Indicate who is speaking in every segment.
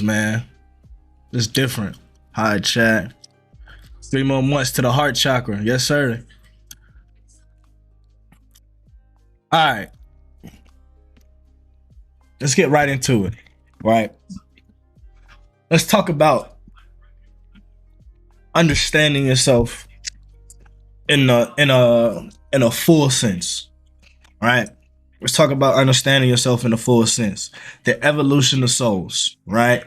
Speaker 1: man. It's different. Hi, chat. 3 more months to the heart chakra. Yes, sir. All right. Let's get right into it. Right. Let's talk about understanding yourself in a full sense. Right. Let's talk about understanding yourself in a full sense. The evolution of souls. Right.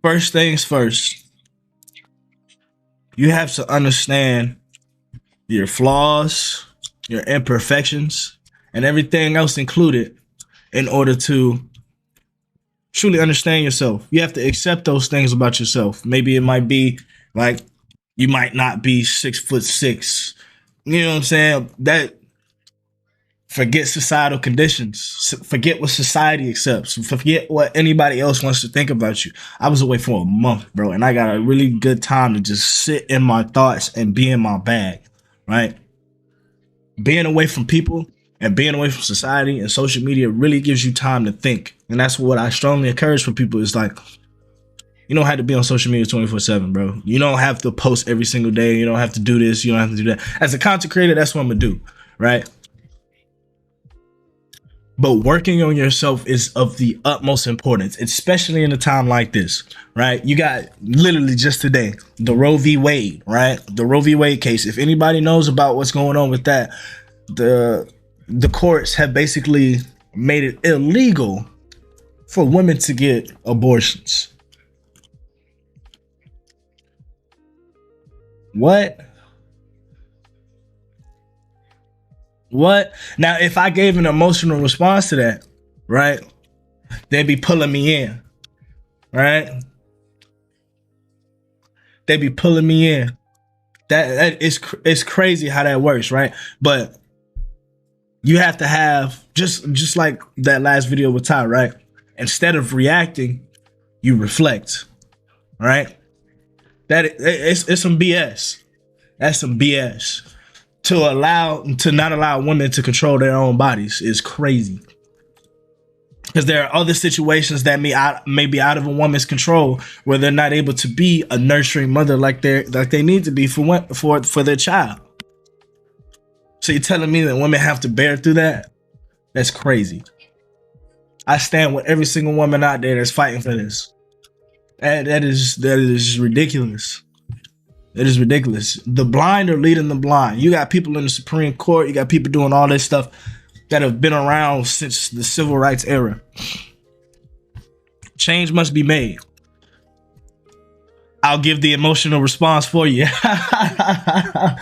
Speaker 1: First things first. You have to understand your flaws, your imperfections, and everything else included in order to truly understand yourself. You have to accept those things about yourself. Maybe it might be like you might not be 6'6". You know what I'm saying? That forget societal conditions. Forget what society accepts. Forget what anybody else wants to think about you. I was away for a month, bro, and I got a really good time to just sit in my thoughts and be in my bag, right? Being away from people and being away from society and social media really gives you time to think. And that's what I strongly encourage for people is like, you don't have to be on social media 24/7, bro. You don't have to post every single day. You don't have to do this. You don't have to do that. As a content creator, that's what I'm going to do, right? But working on yourself is of the utmost importance, especially in a time like this, right? You got literally just today, the Roe v. Wade, right? The Roe v. Wade case. If anybody knows about what's going on with that, the courts have basically made it illegal for women to get abortions. What? What? Now, if I gave an emotional response to that, right, they'd be pulling me in, right? They'd be pulling me in. That is it's crazy how that works, right? But you have to have just like that last video with Ty, right? Instead of reacting, you reflect, right? It's some BS. That's some BS. To not allow women to control their own bodies is crazy. Because there are other situations that may be out of a woman's control where they're not able to be a nurturing mother like they need to be for their child. So you're telling me that women have to bear through that? That's crazy. I stand with every single woman out there that's fighting for this. That is ridiculous. It is ridiculous. The blind are leading the blind. You got people in the Supreme Court. You got people doing all this stuff that have been around since the civil rights era. Change must be made. I'll give the emotional response for you. That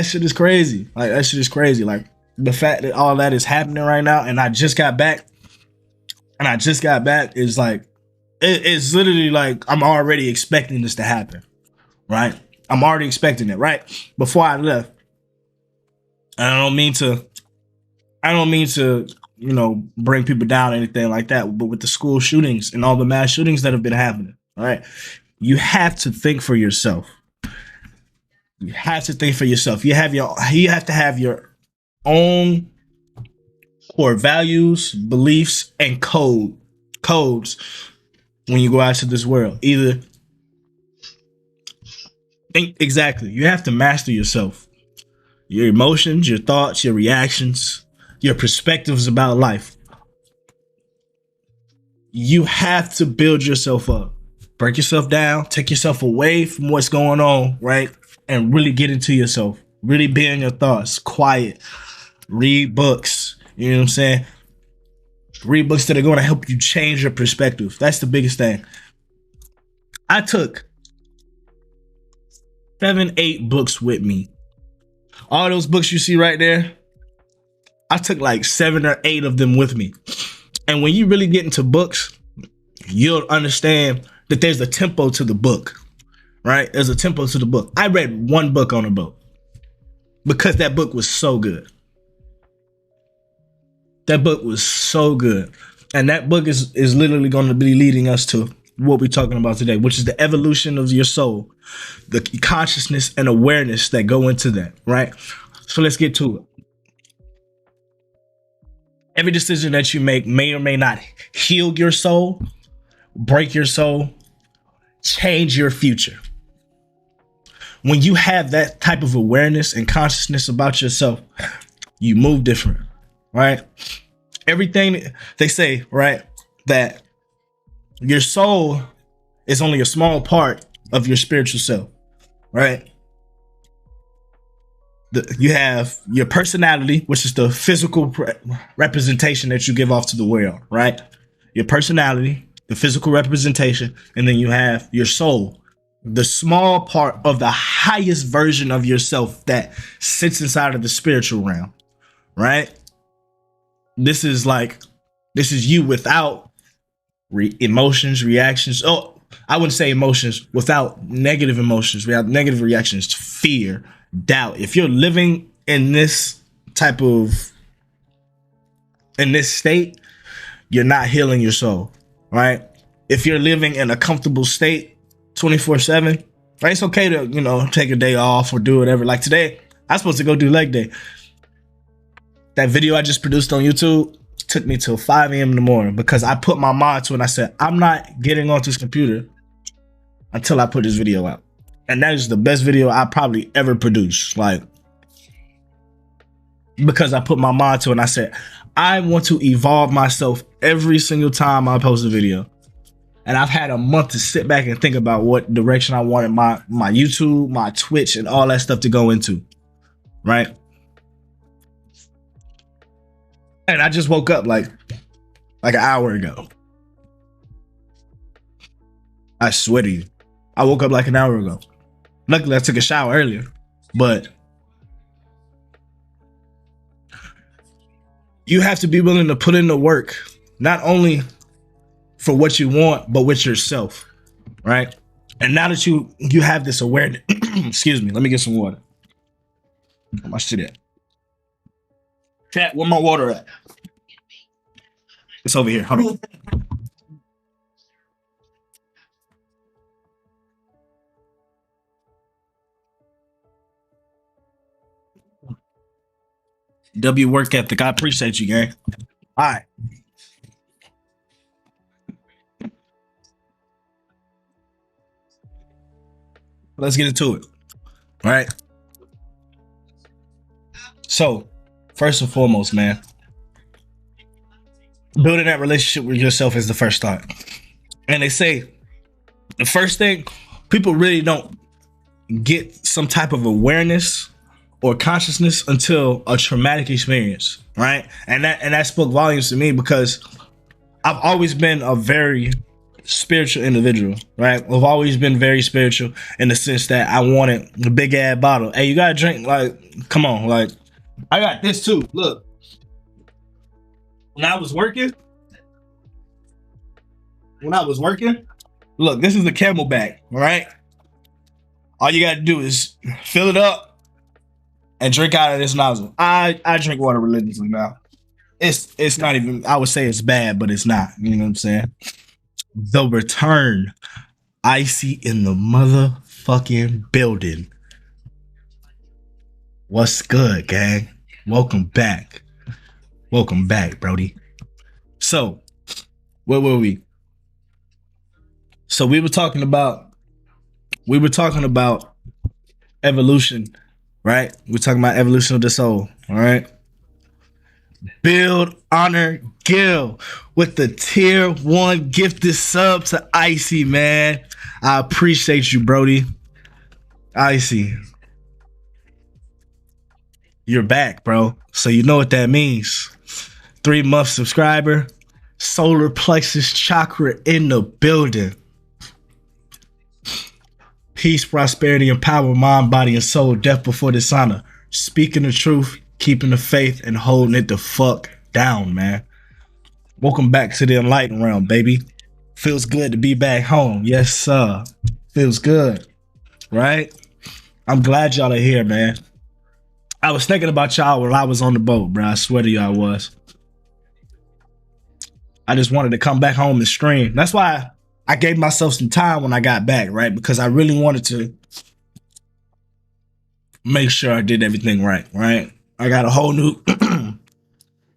Speaker 1: shit is crazy. Like, that shit is crazy. Like, the fact that all that is happening right now and I just got back is like, it's literally like I'm already expecting this to happen, right? I'm already expecting it, right? Before I left. And I don't mean to, bring people down or anything like that. But with the school shootings and all the mass shootings that have been happening, all right, you have to think for yourself. You have to think for yourself. You have to have your own core values, beliefs, and codes when you go out to this world. Exactly. You have to master yourself, your emotions, your thoughts, your reactions, your perspectives about life. You have to build yourself up, break yourself down, take yourself away from what's going on, right? And really get into yourself, really be in your thoughts, quiet, read books. You know what I'm saying? Read books that are going to help you change your perspective. That's the biggest thing. I took 7-8 books with me. All those books you see right there, I took like 7 or 8 of them with me. And when you really get into books, you'll understand that there's a tempo to the book, right? There's a tempo to the book. I read one book on a boat because that book was so good. That book was so good. And that book is literally going to be leading us to what we're talking about today, which is the evolution of your soul, the consciousness and awareness that go into that, right? So let's get to it. Every decision that you make may or may not heal your soul, break your soul, change your future. When you have that type of awareness and consciousness about yourself, you move different, right? Everything they say, right, that your soul is only a small part of your spiritual self, right? You have your personality, which is the physical representation that you give off to the world, right? Your personality, the physical representation, and then you have your soul, the small part of the highest version of yourself that sits inside of the spiritual realm, right? This is you without emotions, reactions. Oh, I wouldn't say emotions, without negative emotions, without negative reactions, fear, doubt. If you're living in this state, you're not healing your soul, right? If you're living in a comfortable state 24/7, right? It's okay to, take a day off or do whatever. Like today, I was supposed to go do leg day. That video I just produced on YouTube took me till 5 a.m. in the morning because I put my mind to it and I said, I'm not getting onto this computer until I put this video out. And that is the best video I probably ever produced. Like, because I put my mind to it and I said, I want to evolve myself every single time I post a video. And I've had a month to sit back and think about what direction I wanted my YouTube, my Twitch, and all that stuff to go into, right? And I just woke up like an hour ago. I swear to you, I woke up like an hour ago. Luckily, I took a shower earlier, but you have to be willing to put in the work, not only for what you want, but with yourself, right? And now that you have this awareness, excuse me, let me get some water. Where my shit at? Cat, where my water at? It's over here. Hold on. W work ethic. I appreciate you, gang. All right. Let's get into it. All right. So, first and foremost, man, building that relationship with yourself is the first start. And they say the first thing, people really don't get some type of awareness or consciousness until a traumatic experience, right? And that spoke volumes to me because I've always been a very spiritual individual, right? I've always been very spiritual in the sense that I wanted the big ass bottle. Hey, you gotta drink, like, come on, like, I got this too. Look, when I was working, look, this is the Camelback, all right? All you gotta do is fill it up and drink out of this nozzle. I drink water religiously now. It's not even, I would say it's bad, but it's not. You know what I'm saying? The return. Icy in the motherfucking building. What's good, gang? Welcome back. Welcome back, Brody. So, where were we? So we were talking about evolution, right? We're talking about evolution of the soul, all right? Build, honor, Gil with the tier 1 gifted sub to Icy, man. I appreciate you, Brody. Icy, you're back, bro. So you know what that means. 3-month subscriber, solar plexus chakra in the building. Peace, prosperity, and power, mind, body, and soul, death before dishonor. Speaking the truth, keeping the faith, and holding it the fuck down, man. Welcome back to the enlightened realm, baby. Feels good to be back home. Yes, sir. Feels good, right? I'm glad y'all are here, man. I was thinking about y'all while I was on the boat, bro. I swear to you I was. I just wanted to come back home and stream. That's why I gave myself some time when I got back, right? Because I really wanted to make sure I did everything right, right? I got a whole new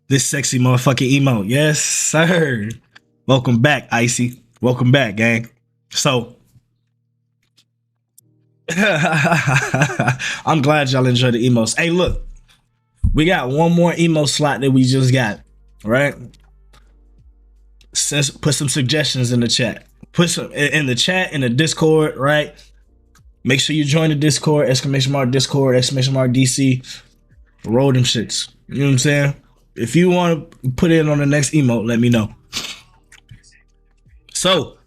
Speaker 1: This sexy motherfucking emote. Yes, sir. Welcome back, Icy. Welcome back, gang. So I'm glad y'all enjoy the emotes. Hey, look, we got one more emo slot that we just got, right? Put some suggestions in the chat. Put some in the chat, in the Discord, right? Make sure you join the Discord, exclamation mark Discord, exclamation mark DC. Roll them shits. You know what I'm saying? If you want to put it on the next emote, let me know. So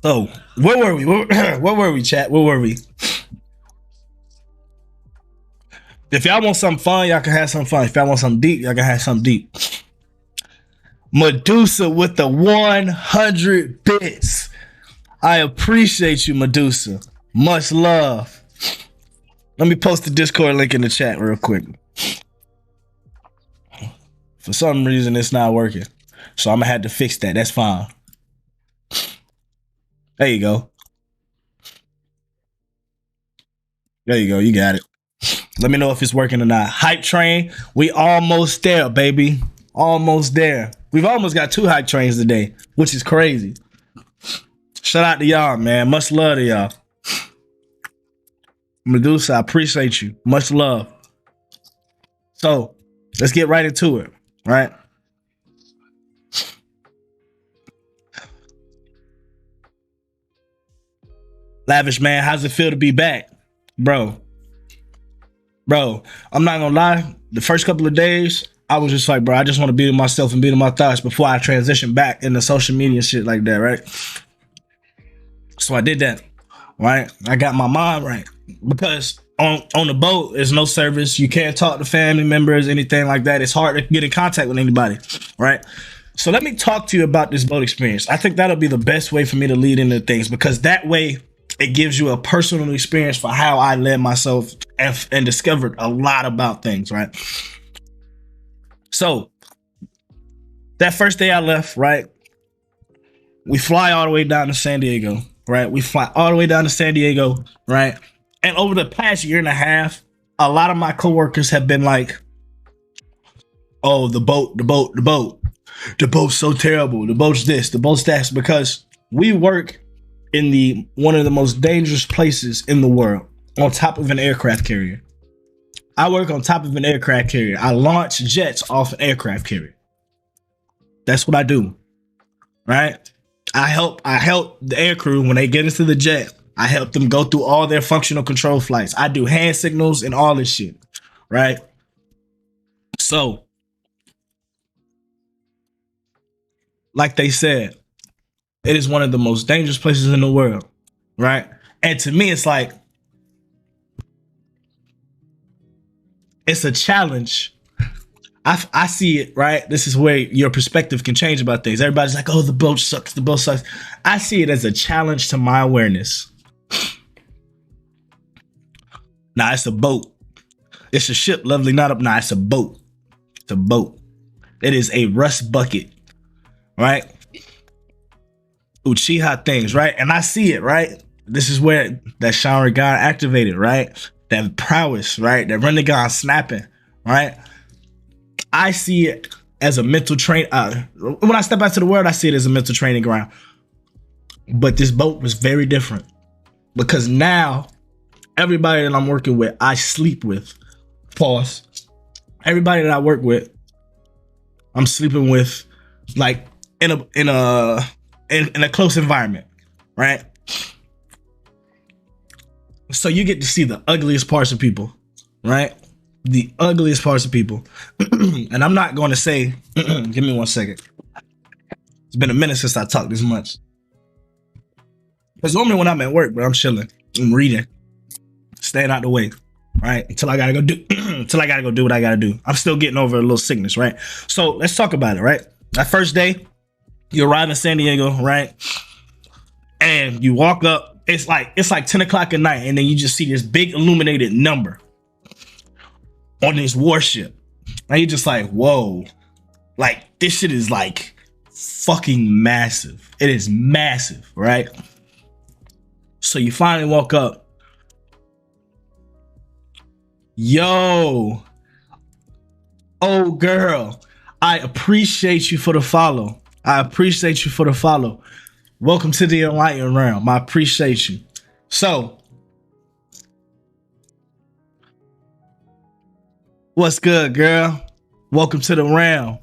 Speaker 1: where were we? Where were we, chat? Where were we? If y'all want something fun, y'all can have some fun. If y'all want something deep, y'all can have something deep. Medusa with the 100 bits. I appreciate you, Medusa. Much love. Let me post the Discord link in the chat real quick. For some reason, it's not working. So I'm going to have to fix that. That's fine. There you go. There you go. You got it. Let me know if it's working or not. Hype train. We almost there, baby. Almost there. We've almost got 2 hype trains today, which is crazy. Shout out to y'all, man. Much love to y'all. Medusa, I appreciate you. Much love. So let's get right into it, right? Lavish, man, how's it feel to be back? Bro, I'm not gonna lie. The first couple of days, I was just like, bro, I just want to be to myself and be to my thoughts before I transition back into social media and shit like that, right? So I did that, right? I got my mind right. Because on the boat, there's no service. You can't talk to family members, anything like that. It's hard to get in contact with anybody, right? So let me talk to you about this boat experience. I think that'll be the best way for me to lead into things, because that way it gives you a personal experience for how I led myself and discovered a lot about things, right? So that first day I left, right? We fly all the way down to San Diego, right? We fly all the way down to San Diego, right? And over the past year and a half, a lot of my coworkers have been like, oh, the boat's so terrible. The boat's this, the boat's that, because we work in one of the most dangerous places in the world, on top of an aircraft carrier. I work on top of an aircraft carrier. I launch jets off an aircraft carrier. That's what I do, right? I help the air crew when they get into the jet. I help them go through all their functional control flights. I do hand signals and all this shit, right? So, like they said, it is one of the most dangerous places in the world, right? And to me, it's like, it's a challenge. I see it, right? This is where your perspective can change about things. Everybody's like, oh, the boat sucks. The boat sucks. I see it as a challenge to my awareness. Nah, it's a boat. It's a ship, lovely, not up. Nah, it's a boat. It's a boat. It is a rust bucket, right? Uchiha things, right? And I see it, right? This is where that Sharingan activated, right? That prowess, right? That Rinnegan snapping, right? I see it as a mental train. When I step out to the world, I see it as a mental training ground. But this boat was very different, because now everybody that I'm working with, I sleep with. Pause. Everybody that I work with, I'm sleeping with, like in a close environment, right? So you get to see the ugliest parts of people, right? The ugliest parts of people. And I'm not going to say, give me 1 second. It's been a minute since I talked this much. Because normally when I'm at work, but I'm chilling, I'm reading, staying out the way, right? Until I gotta go do what I gotta do. I'm still getting over a little sickness, right? So let's talk about it, right? That first day, you arrive in San Diego, right? And you walk up, it's like 10 o'clock at night, and then you just see this big illuminated number on this warship. And you're just like, whoa. Like, this shit is like fucking massive. It is massive, right? So you finally walk up. Yo, Oh, girl, I appreciate you for the follow. I appreciate you for the follow. Welcome to the enlightened realm. I appreciate you. So, what's good, girl? Welcome to the realm.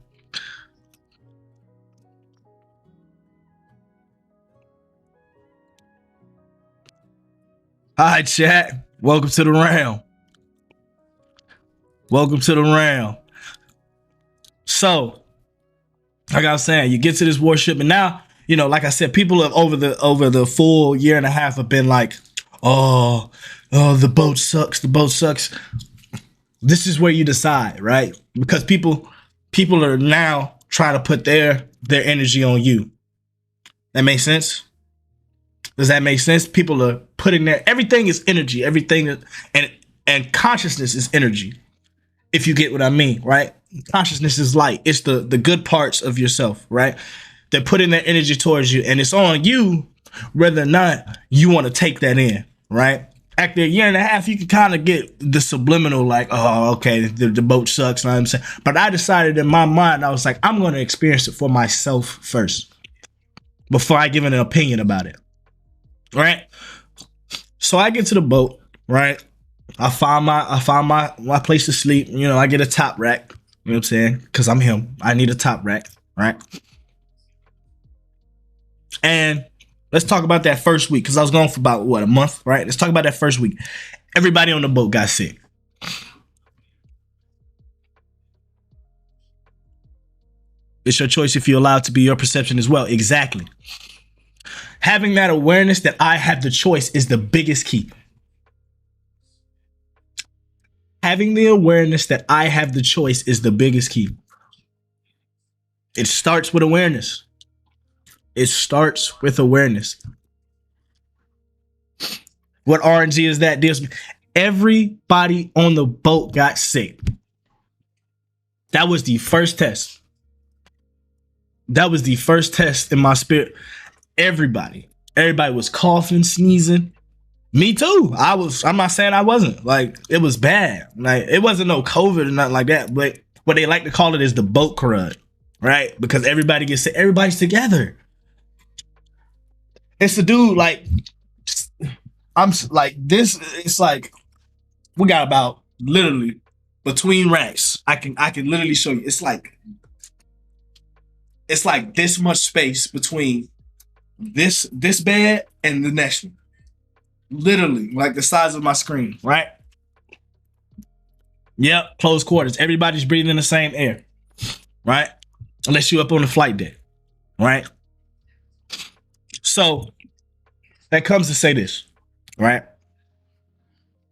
Speaker 1: Hi, chat. Welcome to the realm. Welcome to the realm. So, like I was saying, you get to this worship, and now, you know, like I said, people have over the full year and a half have been like, oh, the boat sucks. The boat sucks. This is where you decide, right? Because people are now trying to put their energy on you. That makes sense? Does that make sense? People are putting everything is energy. Everything and consciousness is energy. If you get what I mean, right? Consciousness is light. It's the good parts of yourself, right? They're putting their energy towards you, and it's on you whether or not you want to take that in, right? After a year and a half, you can kind of get the subliminal, like, oh, okay, the boat sucks. You know what I'm saying? But I decided in my mind, I was like, I'm going to experience it for myself first before I give an opinion about it, right? So I get to the boat, right? I find my place to sleep. You know, I get a top rack. You know what I'm saying? Because I'm him. I need a top rack, right? And let's talk about that first week, because I was gone for about, what, a month, right? Let's talk about that first week. Everybody on the boat got sick. It's your choice if you allow it to be your perception as well. Exactly. Having that awareness that I have the choice is the biggest key. Having the awareness that I have the choice is the biggest key. It starts with awareness. It starts with awareness. What RNG is that? Everybody on the boat got sick. That was the first test. That was the first test in my spirit. Everybody was coughing, sneezing. Me too. I'm not saying I wasn't. Like, it was bad. Like, it wasn't no COVID or nothing like that. But what they like to call it is the boat crud, right? Because everybody gets sick. Everybody's together. It's the dude, like, I'm like this. It's like we got about literally between racks. I can literally show you. It's like this much space between this bed and the next one. Literally, like the size of my screen, right? Yep, close quarters. Everybody's breathing the same air, right? Unless you're up on the flight deck, right? So that comes to say this, right?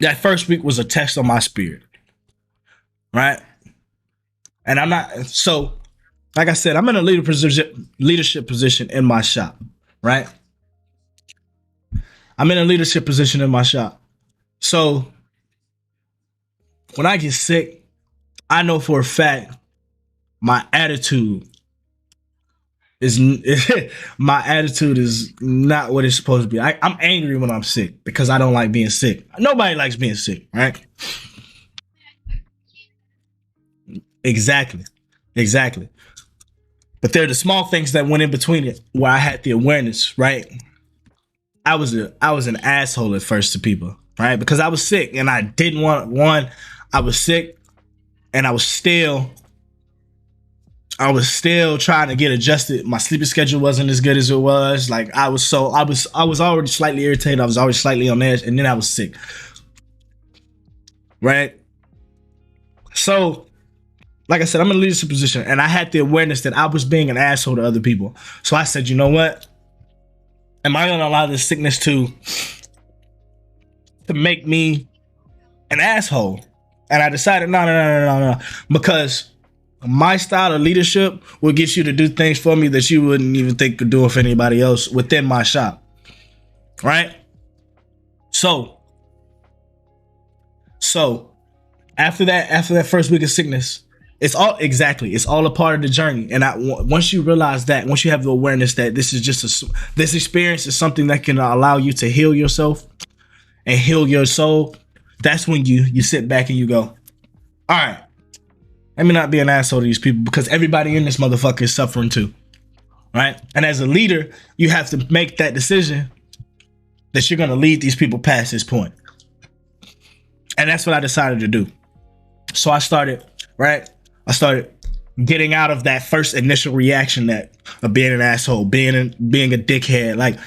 Speaker 1: That first week was a test on my spirit, right? And I'm not, so like I said, I'm in a leadership position in my shop, right? I'm in a leadership position in my shop. So when I get sick, I know for a fact my attitude is not what it's supposed to be. I'm angry when I'm sick because I don't like being sick. Nobody likes being sick, right? Exactly. But there are the small things that went in between it where I had the awareness, right? I was an asshole at first to people, right? Because I was sick and I didn't want one. I was sick and I was still trying to get adjusted. My sleeping schedule wasn't as good as it was. Like I was already slightly irritated. I was already slightly on edge, and then I was sick, right? So, like I said, I'm in a leadership position, and I had the awareness that I was being an asshole to other people. So I said, you know what? Am I going to allow this sickness to make me an asshole? And I decided, no, because my style of leadership will get you to do things for me that you wouldn't even think could do it for anybody else within my shop, right? So after that first week of sickness, it's all a part of the journey. And once you realize that, once you have the awareness that this experience is something that can allow you to heal yourself and heal your soul, that's when you sit back and you go, all right, Let me not be an asshole to these people, because everybody in this motherfucker is suffering too, right? And as a leader, you have to make that decision that you're going to lead these people past this point. And that's what I decided to do. So I started getting out of that first initial reaction that of being an asshole, being a dickhead. Like,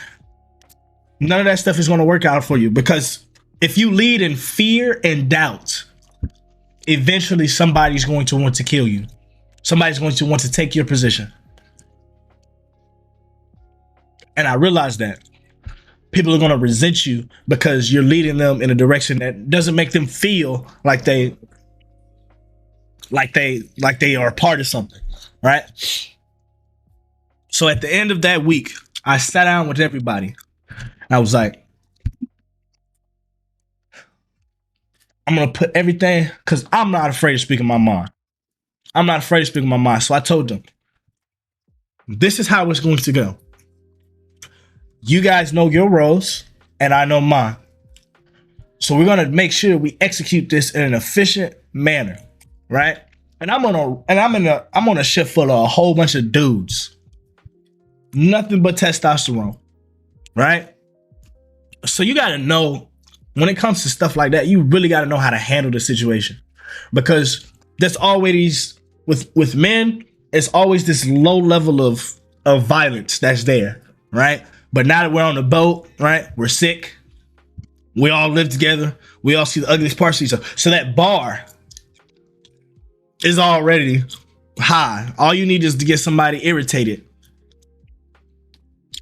Speaker 1: none of that stuff is going to work out for you, because if you lead in fear and doubt, eventually somebody's going to want to kill you. Somebody's going to want to take your position. And I realized that people are going to resent you because you're leading them in a direction that doesn't make them feel like they are a part of something, right? So at the end of that week, I sat down with everybody. I was like, I'm going to put everything, because I'm not afraid of speaking my mind. I'm not afraid of speaking my mind. So I told them, this is how it's going to go. You guys know your roles and I know mine. So we're going to make sure we execute this in an efficient manner, right? And I'm on a ship full of a whole bunch of dudes. Nothing but testosterone, right? So you got to know, when it comes to stuff like that, you really got to know how to handle the situation, because there's always, with men, it's always this low level of violence that's there, right? But now that we're on the boat, right, we're sick. We all live together. We all see the ugliest parts of each other. So that bar is already high. All you need is to get somebody irritated,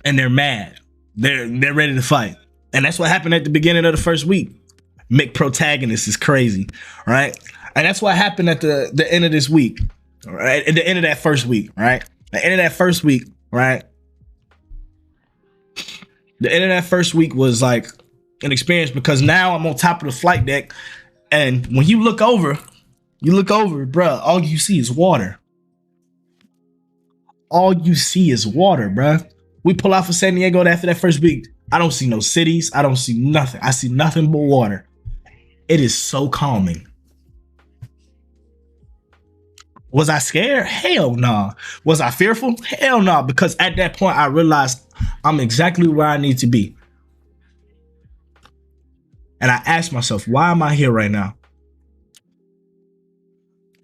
Speaker 1: and they're mad. They're ready to fight. And that's what happened at the beginning of the first week. McProtagonist is crazy, right? And that's what happened at the end of this week, right? At the end of that first week, right? The end of that first week, right? The end of that first week was like an experience, because now I'm on top of the flight deck, and when you look over, bruh, all you see is water. All you see is water, bruh. We pull out for San Diego after that first week. I don't see no cities. I don't see nothing. I see nothing but water. It is so calming. Was I scared? Hell no. Nah. Was I fearful? Hell no. Nah, because at that point, I realized I'm exactly where I need to be. And I asked myself, why am I here right now?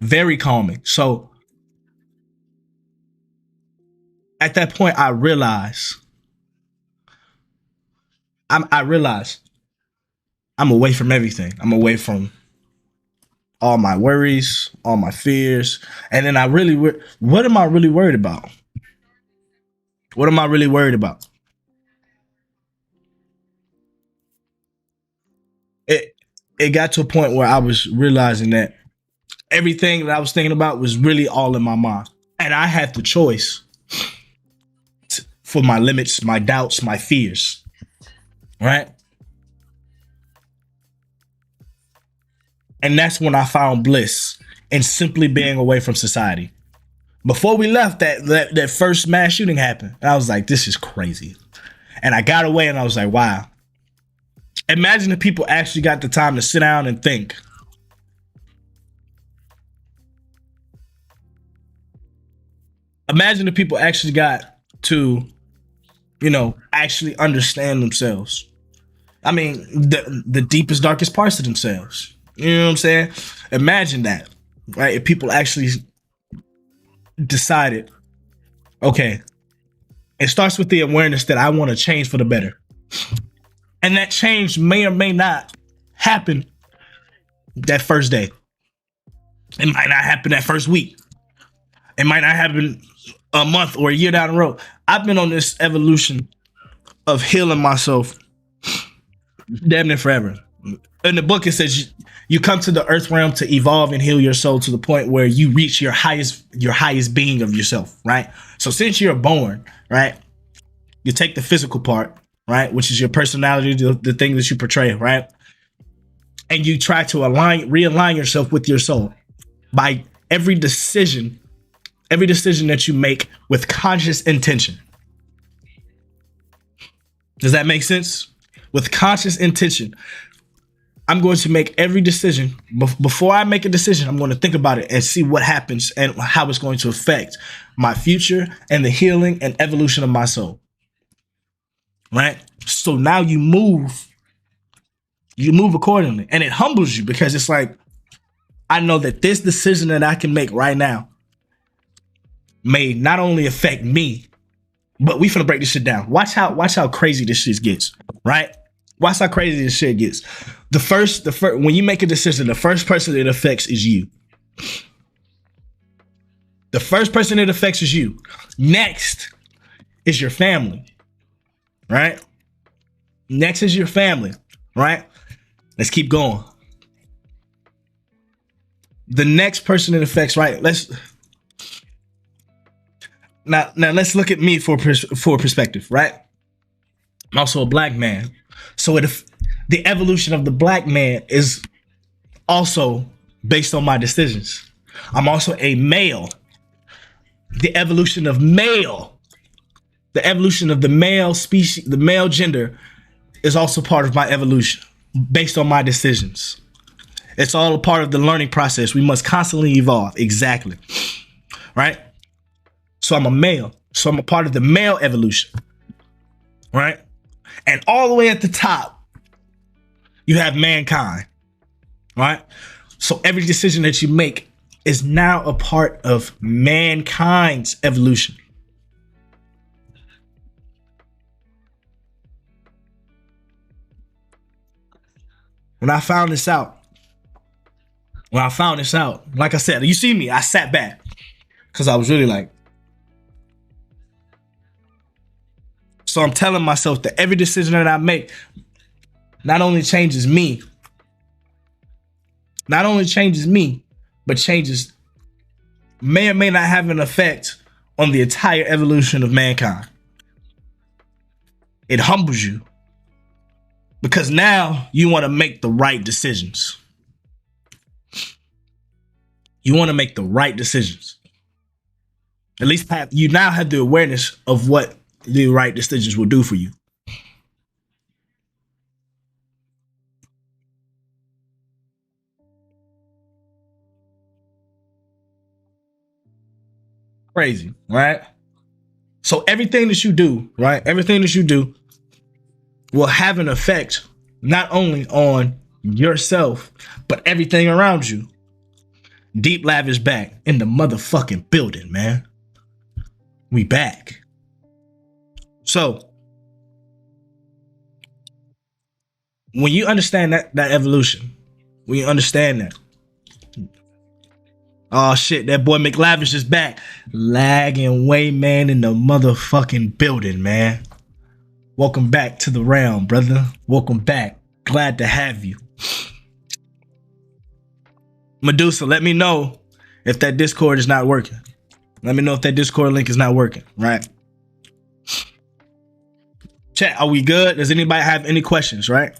Speaker 1: Very calming. So at that point, I realized I'm away from everything. I'm away from all my worries, all my fears. And then what am I really worried about? What am I really worried about? It got to a point where I was realizing that everything that I was thinking about was really all in my mind. And I had the choice for my limits, my doubts, my fears, right? And that's when I found bliss in simply being away from society. Before we left, that first mass shooting happened. And I was like, this is crazy. And I got away and I was like, wow. Imagine if people actually got the time to sit down and think. Imagine if people actually got to, actually understand themselves. I mean, the deepest, darkest parts of themselves. You know what I'm saying? Imagine that, right? If people actually decided, okay, it starts with the awareness that I want to change for the better. And that change may or may not happen that first day. It might not happen that first week. It might not happen a month or a year down the road. I've been on this evolution of healing myself damn near forever. In the book, it says you come to the earth realm to evolve and heal your soul to the point where you reach your highest being of yourself, right? So since you're born, right, you take the physical part, right, which is your personality, the thing that you portray, right? And you try to realign yourself with your soul by every decision that you make with conscious intention. Does that make sense? With conscious intention. I'm going to make every decision. Before I make a decision, I'm going to think about it and see what happens and how it's going to affect my future and the healing and evolution of my soul. Right? So now you move accordingly. And it humbles you because it's like, I know that this decision that I can make right now may not only affect me, but we finna break this shit down. Watch how crazy this shit gets, right? Watch how crazy this shit gets. The first, when you make a decision, the first person it affects is you. The first person it affects is you. Next is your family, right? Next is your family, right? Let's keep going. The next person it affects, right? Now let's look at me for perspective, right? I'm also a black man. So the evolution of the black man is also based on my decisions. I'm also a male. The evolution of male, the evolution of the male species, the male gender is also part of my evolution based on my decisions. It's all a part of the learning process. We must constantly evolve. Exactly. Right? So I'm a male. So I'm a part of the male evolution. Right? And all the way at the top, you have mankind. Right? So every decision that you make is now a part of mankind's evolution. When I found this out, like I said, you see me, I sat back because I was really like, so I'm telling myself that every decision that I make not only changes me, but changes, may or may not have an effect on the entire evolution of mankind. It humbles you because now you want to make the right decisions. You want to make the right decisions. At least you now have the awareness of what the right decisions will do for you. Crazy, right? So everything that you do, right? Everything that you do will have an effect not only on yourself, but everything around you. Deep Lavish back in the motherfucking building, man. We back. So when you understand that evolution, when you understand that, oh shit, that boy McLavishh is back. Lagging way, man, in the motherfucking building, man. Welcome back to the realm, brother. Welcome back. Glad to have you. Medusa, let me know if that Discord is not working. Let me know if that Discord link is not working, right? Chat, are we good? Does anybody have any questions, right?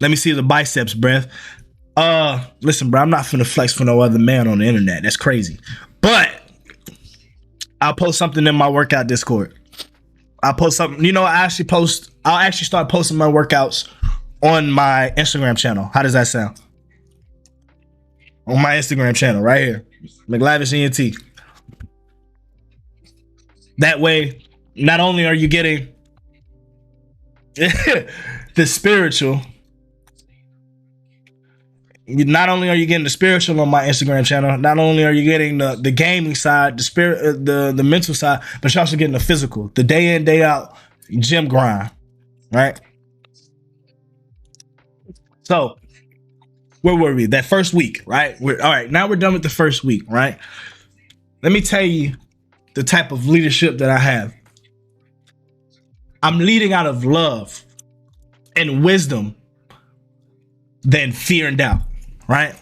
Speaker 1: Let me see the biceps, bruh. Listen, bro, I'm not finna flex for no other man on the internet. That's crazy. But I'll post something in my workout Discord. I'll post something. You know, I'll actually start posting my workouts on my Instagram channel. How does that sound? On my Instagram channel, right here. McLavishh ENT. That way, not only are you getting the spiritual, not only are you getting the spiritual on my Instagram channel, not only are you getting the gaming side, the spirit, the mental side, but you're also getting the physical, the day in, day out gym grind, right? So where were we? That first week, right? All right, now we're done with the first week, right? Let me tell you the type of leadership that I have. I'm leading out of love and wisdom than fear and doubt, right?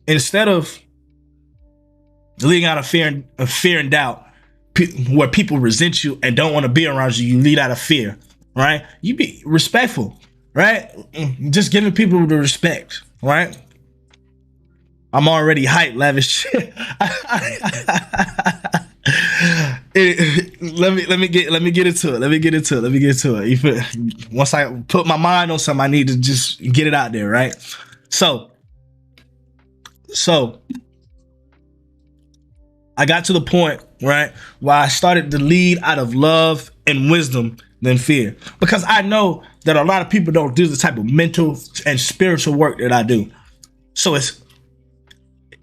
Speaker 1: Instead of leading out of fear and doubt, where people resent you and don't want to be around you, you lead out of fear, right? You be respectful, right? Just giving people the respect, right? I'm already hyped, Lavish. let me get into it. Let me get into it. Let me get into it. Once I put my mind on something, I need to just get it out there, right? So I got to the point, right, where I started to lead out of love and wisdom than fear. Because I know that a lot of people don't do the type of mental and spiritual work that I do. So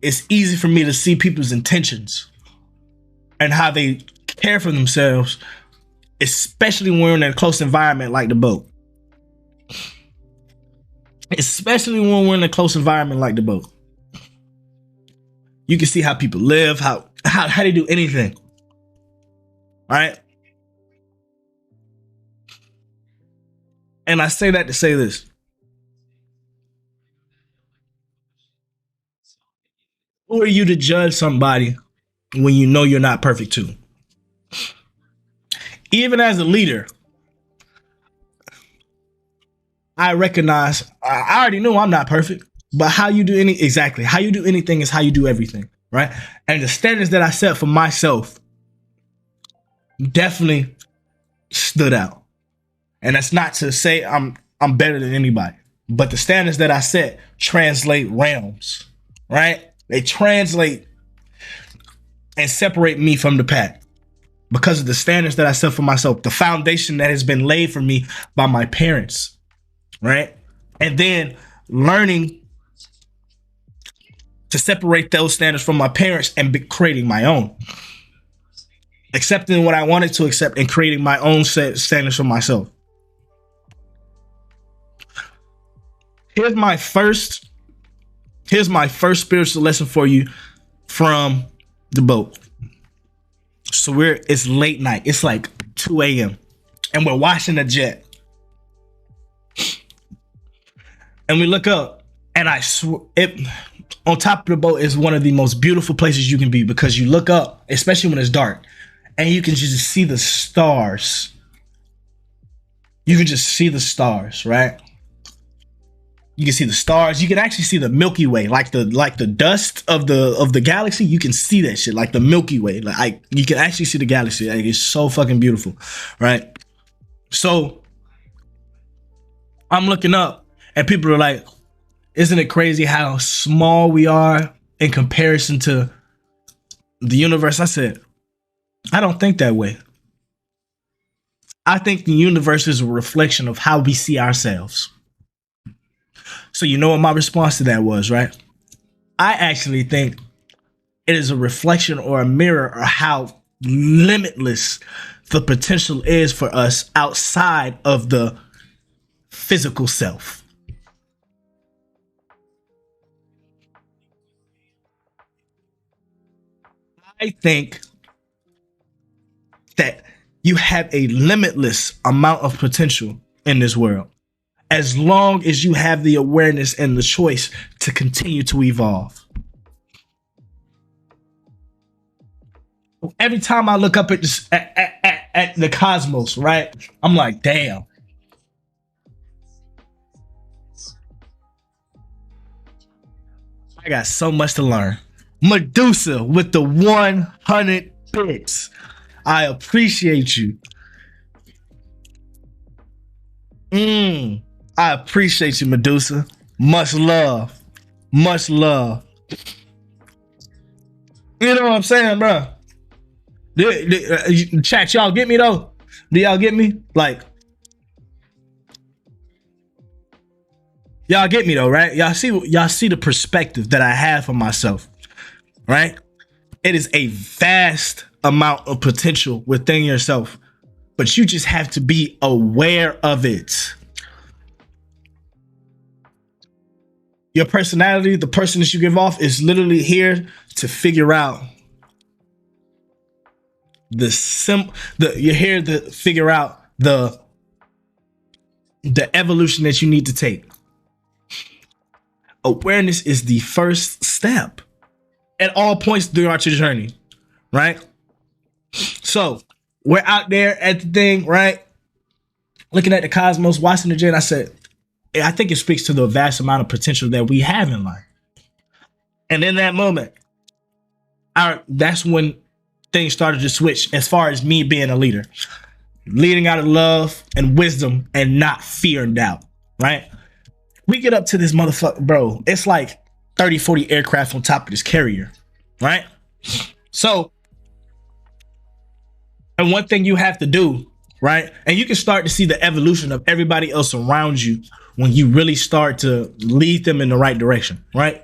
Speaker 1: it's easy for me to see people's intentions and how they care for themselves, especially when we're in a close environment like the boat. Especially when we're in a close environment like the boat. You can see how people live, how they do anything. All right? And I say that to say this. Who are you to judge somebody when you know you're not perfect too? Even as a leader, I recognize I already know I'm not perfect, but how you do anything is how you do everything, right? And the standards that I set for myself definitely stood out. And that's not to say I'm better than anybody, but the standards that I set translate realms, right? They translate and separate me from the pack because of the standards that I set for myself, the foundation that has been laid for me by my parents, right? And then learning to separate those standards from my parents and creating my own. Accepting what I wanted to accept and creating my own standards for myself. Here's my first spiritual lesson for you from the boat. So it's late night. It's like 2 a.m. and we're watching a jet. And we look up, and I swear, on top of the boat is one of the most beautiful places you can be, because you look up, especially when it's dark, and you can just see the stars. You can just see the stars, right? You can see the stars. You can actually see the Milky Way, like the dust of the galaxy. You can see that shit, like the Milky Way. Like you can actually see the galaxy. Like, it's so fucking beautiful, right? So I'm looking up, and people are like, "Isn't it crazy how small we are in comparison to the universe?" I said, "I don't think that way. I think the universe is a reflection of how we see ourselves." So you know what my response to that was, right? I actually think it is a reflection or a mirror of how limitless the potential is for us outside of the physical self. I think that you have a limitless amount of potential in this world, as long as you have the awareness and the choice to continue to evolve. Every time I look up at the cosmos, right, I'm like, damn. I got so much to learn. Medusa with the 100 bits. I appreciate you. I appreciate you, Medusa. Much love. Much love. You know what I'm saying, bro? Chat, y'all get me though? Do y'all get me? Like, y'all get me though, right? Y'all see the perspective that I have for myself, right? It is a vast amount of potential within yourself, but you just have to be aware of it. Your personality, the person that you give off, is literally here to figure out you're here to figure out the evolution that you need to take. Awareness is the first step at all points throughout your journey, right? So we're out there at the thing, right? Looking at the cosmos, watching the jet. I said, I think it speaks to the vast amount of potential that we have in life. And in that moment, that's when things started to switch as far as me being a leader. Leading out of love and wisdom and not fear and doubt, right? We get up to this motherfucker, bro. It's like 30, 40 aircraft on top of this carrier, right? So, and one thing you have to do, right? And you can start to see the evolution of everybody else around you when you really start to lead them in the right direction, right?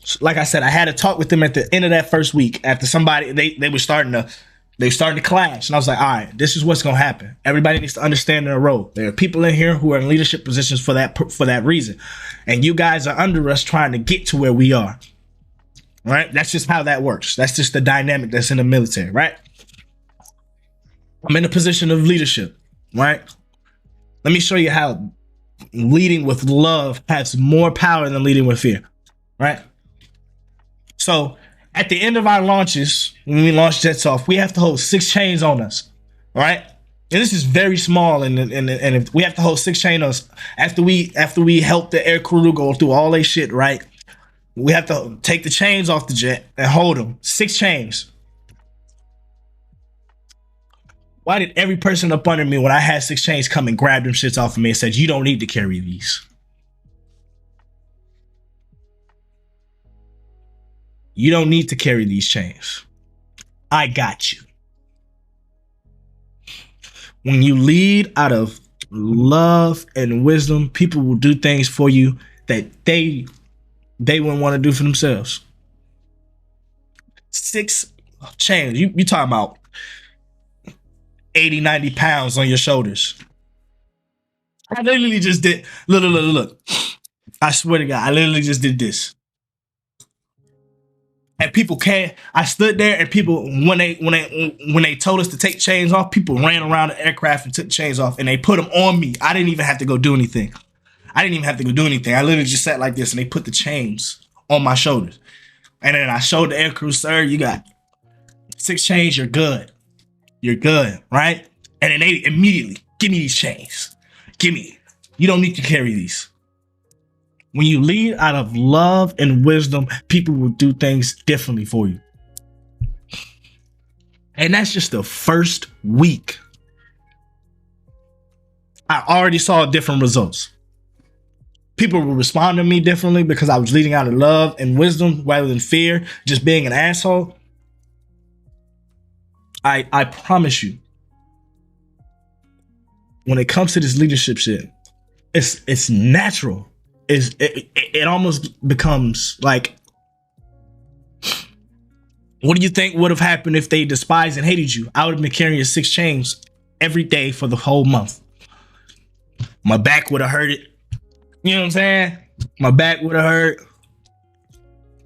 Speaker 1: So, like I said, I had a talk with them at the end of that first week after somebody, they were starting to clash. And I was like, all right, this is what's going to happen. Everybody needs to understand their role. There are people in here who are in leadership positions for that reason. And you guys are under us trying to get to where we are. Right? That's just how that works. That's just the dynamic that's in the military, right? I'm in a position of leadership, right? Let me show you how leading with love has more power than leading with fear, right? So at the end of our launches, when we launch jets off, we have to hold 6 chains on us, right? And this is very small, and if we have to hold 6 chains on us after we help the air crew go through all their shit, right? We have to take the chains off the jet and hold them. 6 chains. Why did every person up under me when I had 6 chains come and grab them shits off of me and said, you don't need to carry these? You don't need to carry these chains. I got you. When you lead out of love and wisdom, people will do things for you that they wouldn't want to do for themselves. 6 chains. You talking about 80, 90 pounds on your shoulders. I literally just did, look. I swear to God, I literally just did this. And people can't. I stood there, and people, when they told us to take chains off, people ran around the aircraft and took chains off, and they put them on me. I didn't even have to go do anything. I literally just sat like this, and they put the chains on my shoulders. And then I showed the air crew, sir, you got 6 chains. You're good. You're good, right? And then they immediately, give me these chains. Give me. You don't need to carry these. When you lead out of love and wisdom, people will do things differently for you. And that's just the first week. I already saw different results. People will respond to me differently because I was leading out of love and wisdom rather than fear, just being an asshole. I promise you, when it comes to this leadership shit, it's natural. It almost becomes like, what do you think would have happened if they despised and hated you? I would have been carrying 6 chains every day for the whole month. My back would have hurt it. You know what I'm saying? My back would have hurt.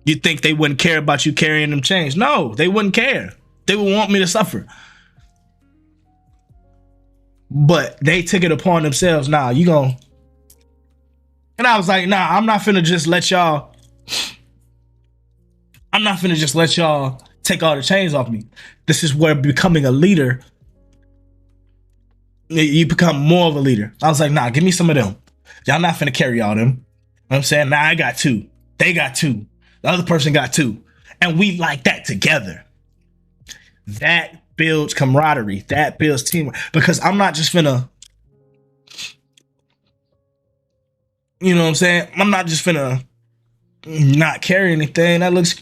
Speaker 1: You'd think they wouldn't care about you carrying them chains. No, they wouldn't care. They would want me to suffer. But they took it upon themselves. Nah, you gon'. And I was like, nah, I'm not finna just let y'all take all the chains off me. This is where becoming a leader, you become more of a leader. I was like, nah, give me some of them. Y'all not finna carry all them. You know what I'm saying? Nah, I got 2. They got 2. The other person got 2. And we like that together. That builds camaraderie. That builds teamwork. Because I'm not just finna, you know what I'm saying? I'm not just finna not carry anything. That looks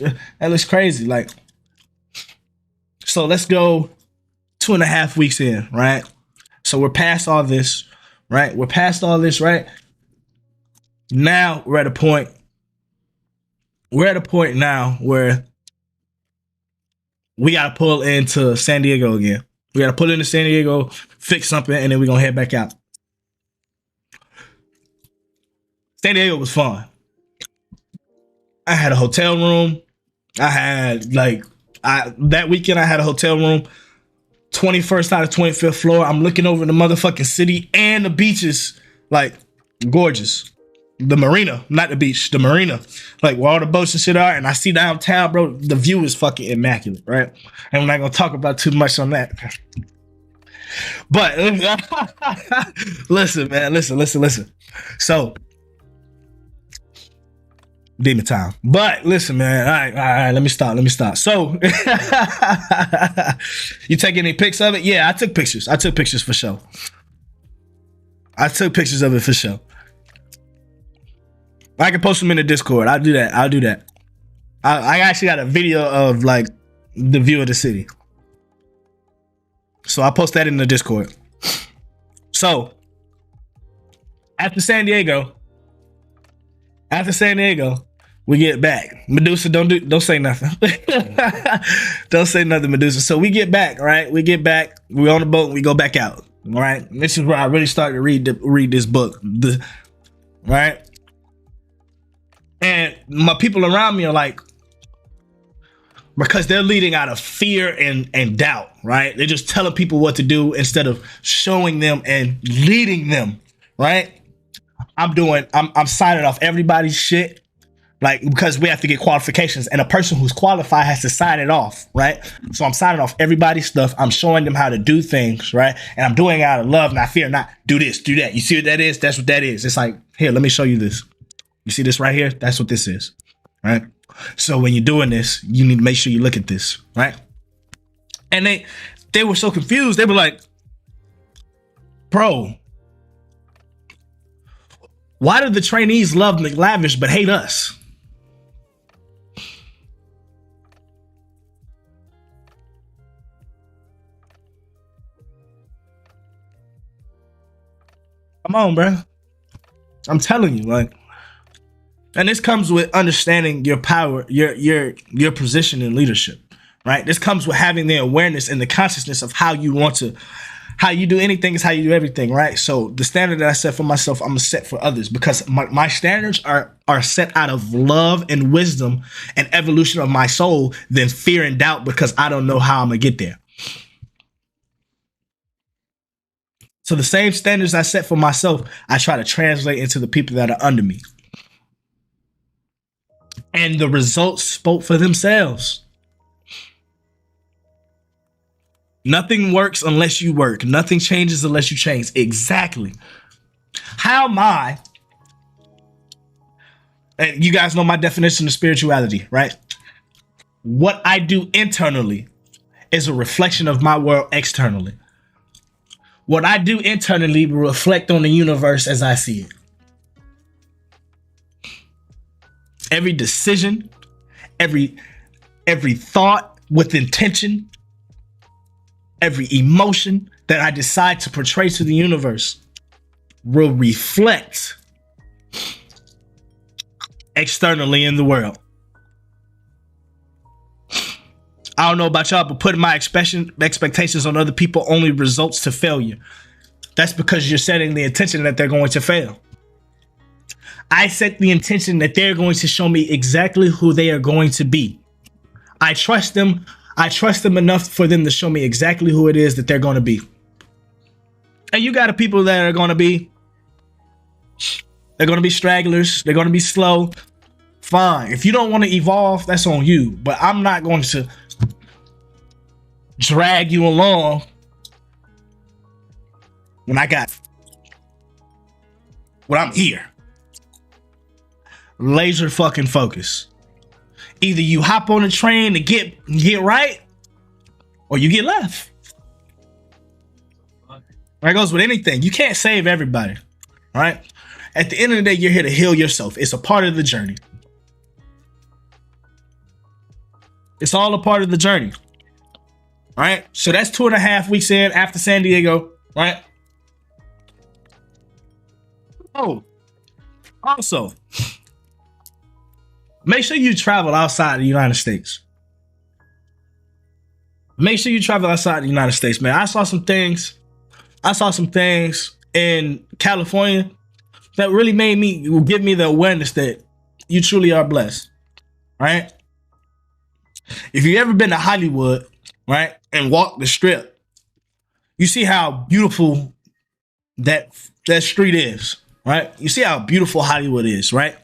Speaker 1: crazy. Like, so let's go 2.5 weeks in, right? So we're past all this, right? Right? Now we're at a point now where we gotta pull into San Diego again. We gotta pull into San Diego, fix something, and then we're gonna head back out. San Diego was fun. I had a hotel room. That weekend I had a hotel room, 21st out of 25th floor. I'm looking over the motherfucking city and the beaches, like, gorgeous. The marina, not the beach, the marina, like where all the boats and shit are. And I see downtown, bro, the view is fucking immaculate, right? And I'm not gonna talk about too much on that. But listen, man, listen. So demon time. But listen, man. All right. Let me stop. So, you take any pics of it? Yeah, I took pictures. For sure. I took pictures of it for sure. I can post them in the Discord. I'll do that. I actually got a video of like the view of the city. So I'll post that in the Discord. So after San Diego, we get back. Medusa, don't say nothing. Don't say nothing, Medusa. So we get back, right? We're on the boat, and we go back out. All right. This is where I really started to read this book. Right? And my people around me are like, because they're leading out of fear and doubt, right? They're just telling people what to do instead of showing them and leading them, right? I'm signing off everybody's shit, like, because we have to get qualifications, and a person who's qualified has to sign it off, right? So I'm signing off everybody's stuff. I'm showing them how to do things, right? And I'm doing it out of love, not fear, not do this, do that. You see what that is? That's what that is. It's like, here, let me show you this. You see this right here? That's what this is, right? So when you're doing this, you need to make sure you look at this, right? And they were so confused. They were like, bro, why do the trainees love McLavishh but hate us? Come on, bro. I'm telling you, like, and this comes with understanding your power, your position in leadership, right? This comes with having the awareness and the consciousness of how you do anything is how you do everything, right? So the standard that I set for myself, I'm gonna set for others, because my standards are set out of love and wisdom and evolution of my soul than fear and doubt because I don't know how I'm gonna get there. So the same standards I set for myself, I try to translate into the people that are under me. And the results spoke for themselves. Nothing works unless you work. Nothing changes unless you change. Exactly. How am I? And you guys know my definition of spirituality, right? What I do internally is a reflection of my world externally. What I do internally will reflect on the universe as I see it. Every decision, every thought with intention, every emotion that I decide to portray to the universe will reflect externally in the world. I don't know about y'all, but putting my expectations on other people only results to failure. That's because you're setting the intention that they're going to fail. I set the intention that they're going to show me exactly who they are going to be. I trust them enough for them to show me exactly who it is that they're going to be. And you got people that are going to be, they're going to be stragglers. They're going to be slow. Fine. If you don't want to evolve, that's on you. But I'm not going to drag you along when I'm here. Laser fucking focus. Either you hop on the train to get right, or you get left. That goes with anything. You can't save everybody, right? At the end of the day, you're here to heal yourself. It's a part of the journey. It's all a part of the journey, right? So that's 2.5 weeks in after San Diego, right? Oh, also, make sure you travel outside the United States. Make sure you travel outside the United States, man. I saw some things in California that really give me the awareness that you truly are blessed, right? If you've ever been to Hollywood, right, and walked the strip, you see how beautiful that street is, right? You see how beautiful Hollywood is, right?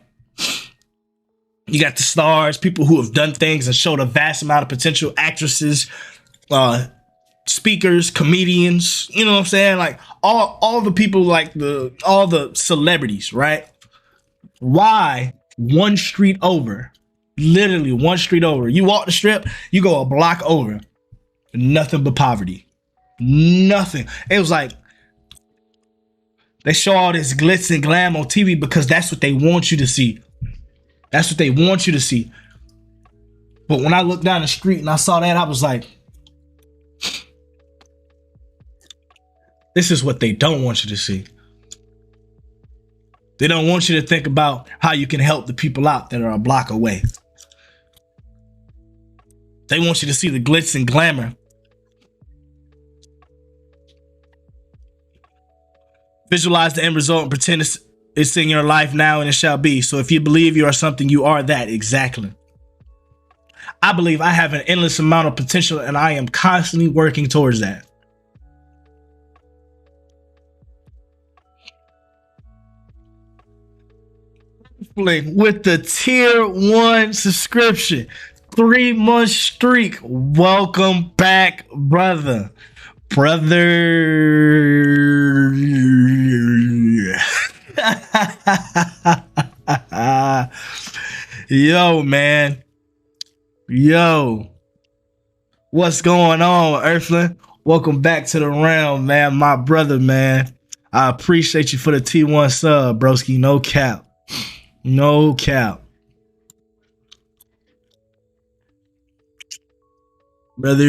Speaker 1: You got the stars, people who have done things and showed a vast amount of potential, actresses, speakers, comedians, you know what I'm saying? Like all the people, like all the celebrities, right? Why one street over. Literally one street over. You walk the strip, you go a block over. Nothing but poverty. Nothing. It was like they show all this glitz and glam on TV because that's what they want you to see. That's what they want you to see. But when I looked down the street and I saw that, I was like, this is what they don't want you to see. They don't want you to think about how you can help the people out that are a block away. They want you to see the glitz and glamour. Visualize the end result and pretend it's in your life now and it shall be. So if you believe you are something, you are that. Exactly. I believe I have an endless amount of potential and I am constantly working towards that. With the tier 1 subscription, 3-month streak. Welcome back, brother. Yo, man. Yo. What's going on, Earthling? Welcome back to the realm, man. My brother, man. I appreciate you for the T1 sub, broski. No cap. No cap. Brother.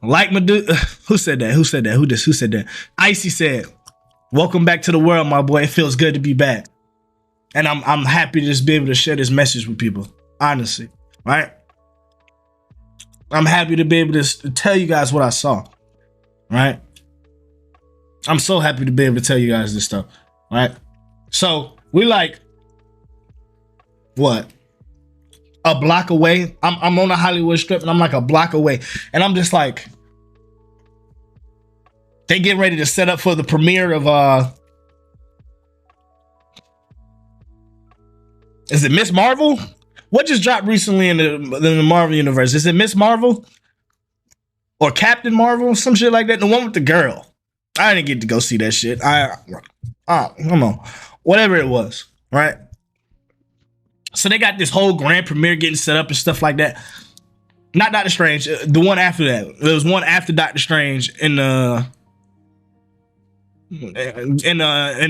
Speaker 1: Like my dude. Who said that? Who said that? Who said that? Icy said, welcome back to the world, my boy. It feels good to be back. And I'm happy to just be able to share this message with people. Honestly. Right? I'm happy to be able to tell you guys what I saw. Right? I'm so happy to be able to tell you guys this stuff. Right? So we like what? A block away. I'm on the Hollywood Strip and I'm like a block away. And I'm just like, they get ready to set up for the premiere of is it Miss Marvel? What just dropped recently in the Marvel universe? Is it Miss Marvel? Or Captain Marvel? Some shit like that. The one with the girl. I didn't get to go see that shit. Come on. Whatever it was, right? So they got this whole grand premiere getting set up and stuff like that. Not Doctor Strange. The one after that. There was one after Doctor Strange in the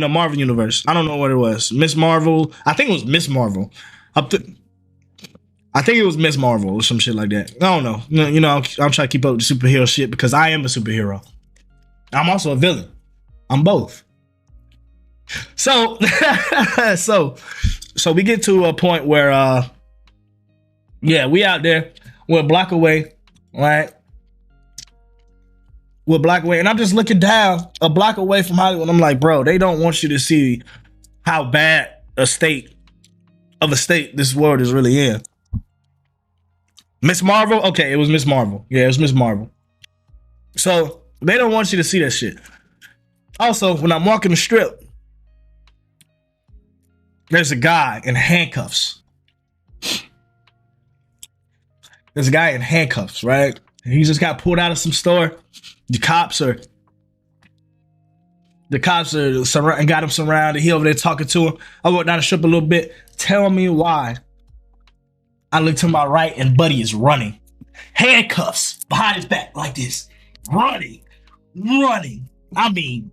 Speaker 1: Marvel universe. I don't know what it was. Miss Marvel. I think it was Miss Marvel. I think it was Miss Marvel or some shit like that. I don't know. You know, I'm trying to keep up with the superhero shit because I am a superhero. I'm also a villain. I'm both. So, so we get to a point where, yeah, we out there. We're a block away, right? We're a block away, and I'm just looking down a block away from Hollywood. I'm like, bro, they don't want you to see how bad a state this world is really in. Miss Marvel, okay, it was Miss Marvel. Yeah, it was Miss Marvel. So they don't want you to see that shit. Also, when I'm walking the strip, there's a guy in handcuffs. There's a guy in handcuffs, right? He just got pulled out of some store. The cops are surrounded, got him surrounded. He over there talking to him. I walked down the strip a little bit. Tell me why. I look to my right and Buddy is running. Handcuffs behind his back like this. Running. I mean,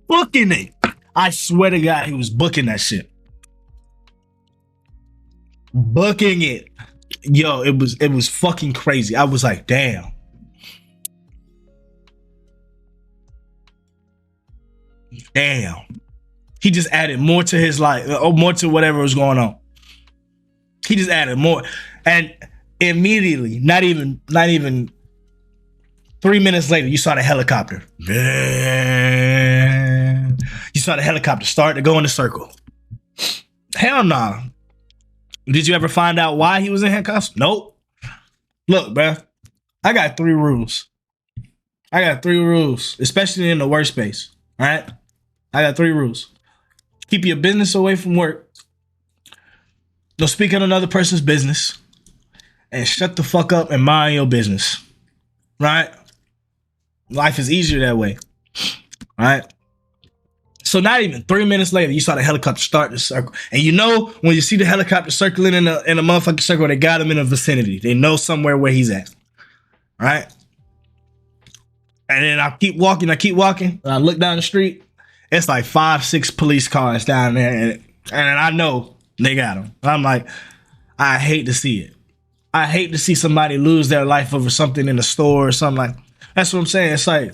Speaker 1: booking it. I swear to God, he was booking that shit. Booking it. Yo, it was fucking crazy. I was like, damn. Damn. He just added more to his life, or more to whatever was going on. He just added more. And immediately, not even 3 minutes later, you saw the helicopter. Man. You saw the helicopter start to go in a circle. Hell nah. Did you ever find out why he was in handcuffs? Nope. Look, bruh. I got 3 rules. Especially in the workspace. All right? I got 3 rules. Keep your business away from work. Don't speak on another person's business. And shut the fuck up and mind your business. Right? Life is easier that way. Right? So not even 3 minutes later, you saw the helicopter start to circle. And you know, when you see the helicopter circling in a motherfucking circle, they got him in a vicinity. They know somewhere where he's at. Right? And then I keep walking. And I look down the street. It's like 5-6 police cars down there. And I know they got him. I'm like, I hate to see it. I hate to see somebody lose their life over something in the store or something like. That's what I'm saying. It's like,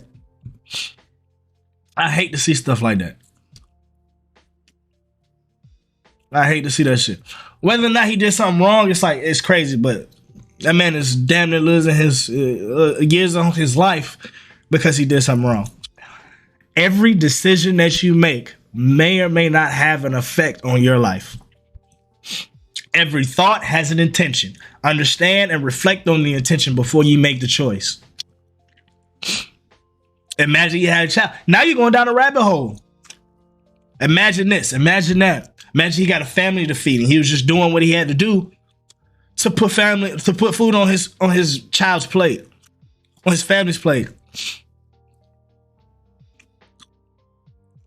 Speaker 1: I hate to see stuff like that. I hate to see that shit. Whether or not he did something wrong, it's like, it's crazy, but that man is damn near losing his years of his life because he did something wrong. Every decision that you make may or may not have an effect on your life. Every thought has an intention. Understand and reflect on the intention before you make the choice. Imagine you had a child. Now you're going down a rabbit hole. Imagine this. Imagine that. Imagine he got a family to feed and he was just doing what he had to do to put food on his child's plate, on his family's plate.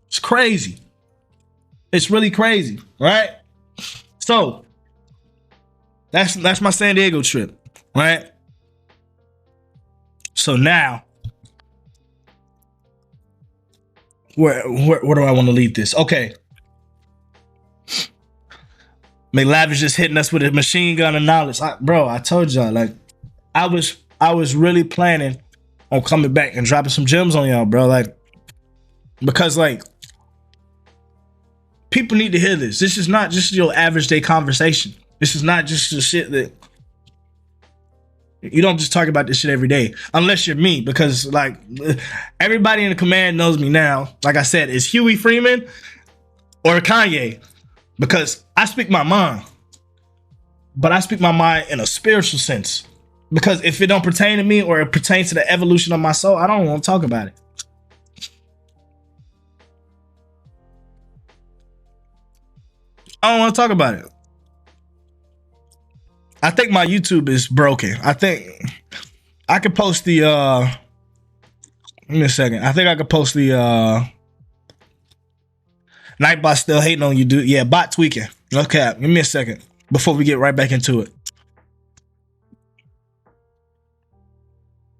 Speaker 1: It's crazy. It's really crazy, right? So that's my San Diego trip, right? So now, where do I want to leave this? Okay. McLavishh just hitting us with a machine gun of knowledge. Bro, I told y'all, like, I was really planning on coming back and dropping some gems on y'all, bro. Like, because, like, people need to hear this. This is not just your average day conversation. This is not just the shit that you don't just talk about this shit every day, unless you're me, because, like, everybody in the command knows me now. Like I said, it's Huey Freeman or Kanye, because I speak my mind, but I speak my mind in a spiritual sense, because if it don't pertain to me or it pertains to the evolution of my soul, I don't want to talk about it. I don't want to talk about it. I think my YouTube is broken. I think I could post the give me a second. I think I could post the Nightbot still hating on you, dude. Yeah, bot tweaking. Okay, give me a second before we get right back into it.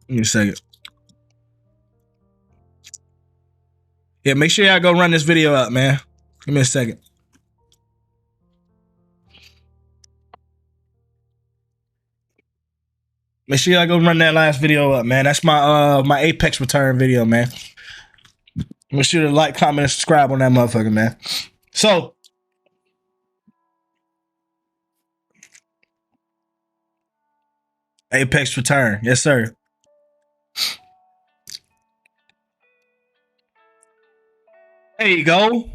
Speaker 1: Give me a second. Yeah, make sure y'all go run this video up, man. Give me a second. Make sure y'all go run that last video up, man. That's my my Apex return video, man. Make sure to like, comment, and subscribe on that motherfucker, man. So, Apex return. Yes, sir. There you go.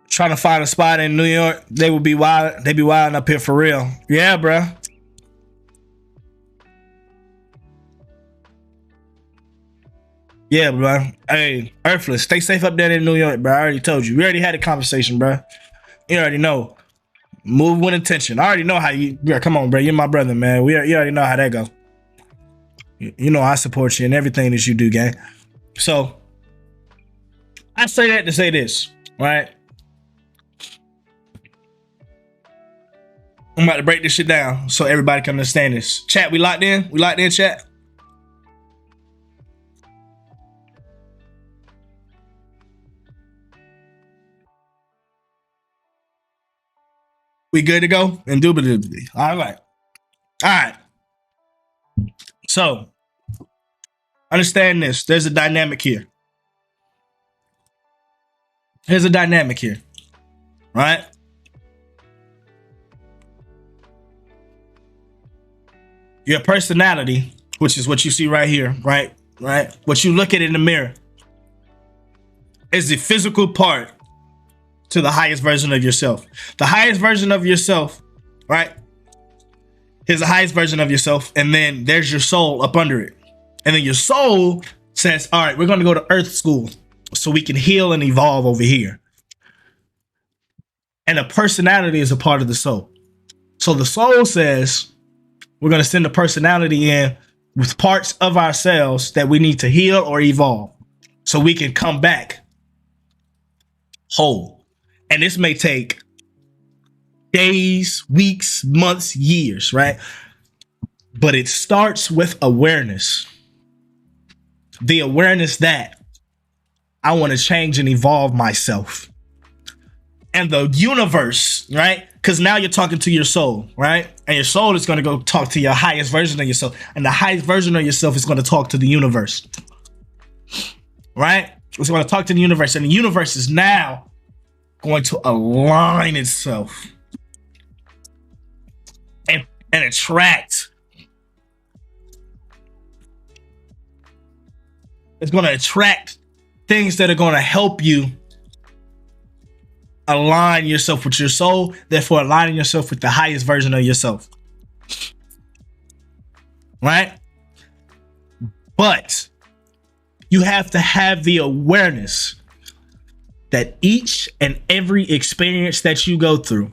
Speaker 1: Trying to find a spot in New York, they would be wild. They be wilding up here for real. Yeah, bro. Yeah, bro. Hey, Earthless, stay safe up there in New York, bro. I already told you. We already had a conversation, bro. You already know. Move with intention. I already know how you. Yeah, come on, bro. You're my brother, man. You already know how that go. You know I support you in everything that you do, gang. So I say that to say this, right? I'm about to break this shit down so everybody can understand this. Chat, we locked in? We locked in, chat? We good to go? Indubitably. All right. All right. So, understand this. There's a dynamic here. There's a dynamic here. Right? Your personality, which is what you see right here, right? What you look at in the mirror is the physical part to the highest version of yourself. The highest version of yourself, right? Here's the highest version of yourself, and then there's your soul up under it. And then your soul says, all right, we're going to go to Earth School so we can heal and evolve over here. And a personality is a part of the soul. So the soul says, We're going to send a personality in with parts of ourselves that we need to heal or evolve so we can come back whole. And this may take days, weeks, months, years, right? But it starts with awareness. The awareness that I want to change and evolve myself. And the universe, right? Because now you're talking to your soul, right? And your soul is going to go talk to your highest version of yourself. And the highest version of yourself is going to talk to the universe, right? It's going to talk to the universe. And the universe is now going to align itself and attract. It's going to attract things that are going to help you align yourself with your soul, therefore aligning yourself with the highest version of yourself. Right? But you have to have the awareness that each and every experience that you go through,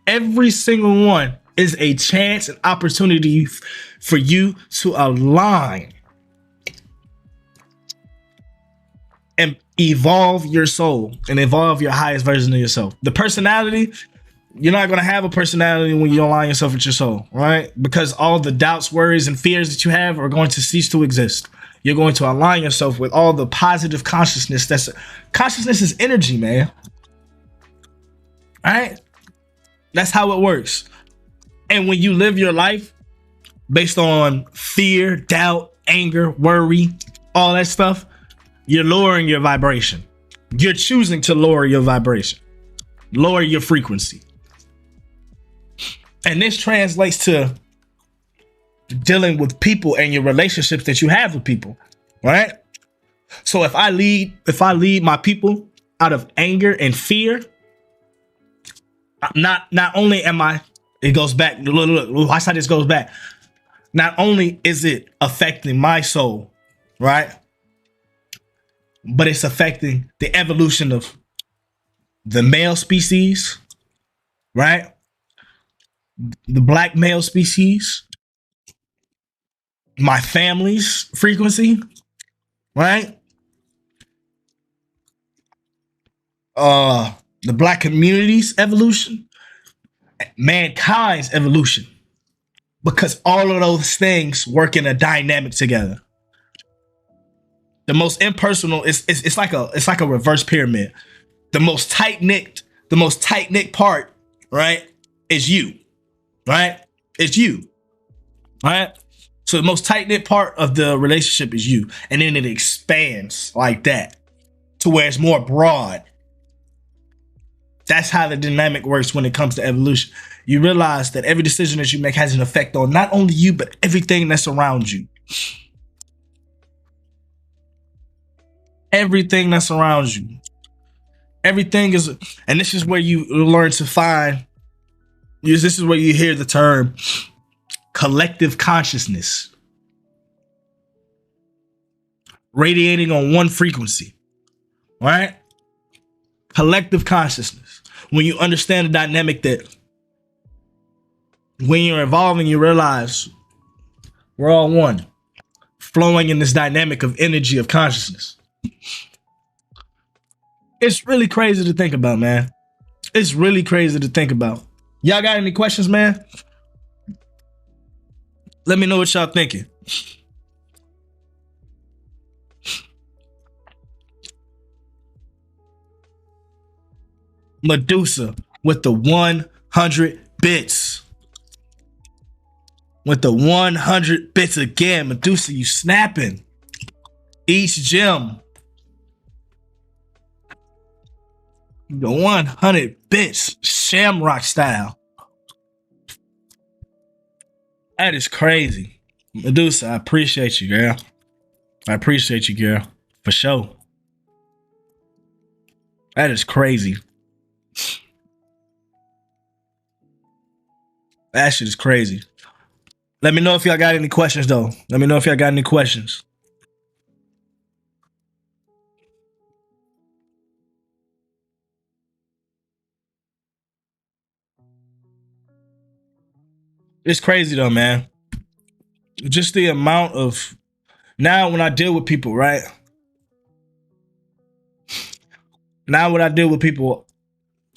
Speaker 1: every single one is a chance and opportunity for you to align and evolve your soul and evolve your highest version of yourself. The personality, you're not going to have a personality when you align yourself with your soul, right? Because all the doubts, worries, and fears that you have are going to cease to exist. You're going to align yourself with all the positive consciousness. Consciousness is energy, man. All right? That's how it works. And when you live your life based on fear, doubt, anger, worry, all that stuff, you're lowering your vibration. You're choosing to lower your vibration, lower your frequency. And this translates to dealing with people and your relationships that you have with people, right? So if I lead my people out of anger and fear, not only am I, it goes back, look, watch how this goes back. Not only is it affecting my soul, right? But it's affecting the evolution of the male species, right? The black male species, my family's frequency, right? The black community's evolution, mankind's evolution, because all of those things work in a dynamic together. The most impersonal it's like a reverse pyramid. The most tight-knit part, right, is you. Right? It's you. Right? So the most tight-knit part of the relationship is you. And then it expands like that to where it's more broad. That's how the dynamic works when it comes to evolution. You realize that every decision that you make has an effect on not only you, but everything that's around you. Everything that's around you. Everything is, and this is where you learn to find, this is where you hear the term collective consciousness. Radiating on one frequency, right? Collective consciousness. When you understand the dynamic that when you're evolving, you realize we're all one, flowing in this dynamic of energy of consciousness. It's really crazy to think about, man. It's really crazy to think about. Y'all got any questions, man? Let me know what y'all thinking. Medusa with the 100 bits. With the 100 bits again. Medusa, you snapping. Each gem. The 100 bits. Shamrock style. That is crazy. Medusa, I appreciate you, girl. I appreciate you, girl. For sure. That is crazy. That shit is crazy. Let me know if y'all got any questions, though. Let me know if y'all got any questions. It's crazy, though, man. just the amount of, now when I deal with people, right? Now when I deal with people,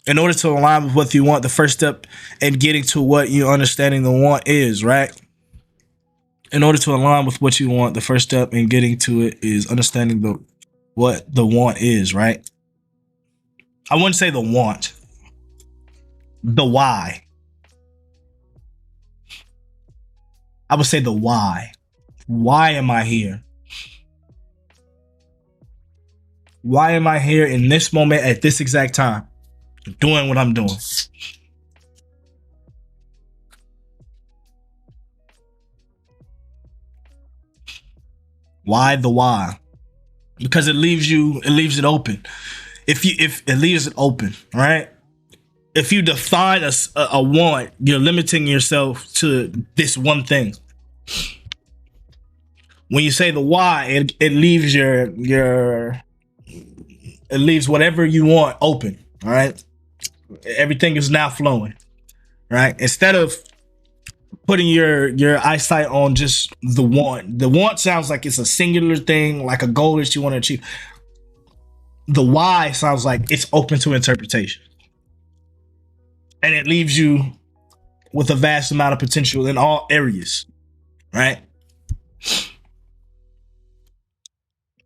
Speaker 1: in order to align with what you want, the first step in getting to what you understanding the want is, right? In order to align with what you want, the first step in getting to it is understanding what the want is, right? I wouldn't say the want, the why. I would say the why. Why am I here? Why am I here in this moment at this exact time, doing what I'm doing? Why the why? Because it leaves it open. If it leaves it open, right? If you define a want, you're limiting yourself to this one thing. When you say the why, it leaves it leaves whatever you want open. All right. Everything is now flowing. Right. Instead of putting your eyesight on just the want. The want sounds like it's a singular thing, like a goal that you want to achieve. The why sounds like it's open to interpretation. And it leaves you with a vast amount of potential in all areas, right?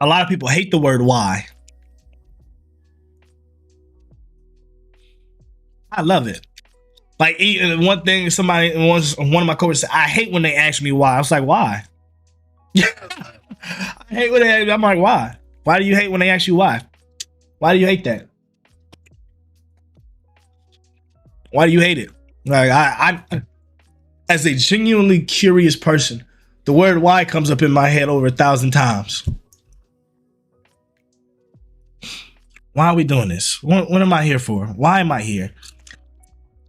Speaker 1: A lot of people hate the word why. I love it. Like, one thing, one of my coaches said, I hate when they ask me why. I was like, why? I hate when they ask me. I'm like, why? Why do you hate when they ask you why? Why do you hate that? Why do you hate it? Like, I as a genuinely curious person, the word why comes up in my head over 1,000 times. Why are we doing this? What am I here for? Why am I here?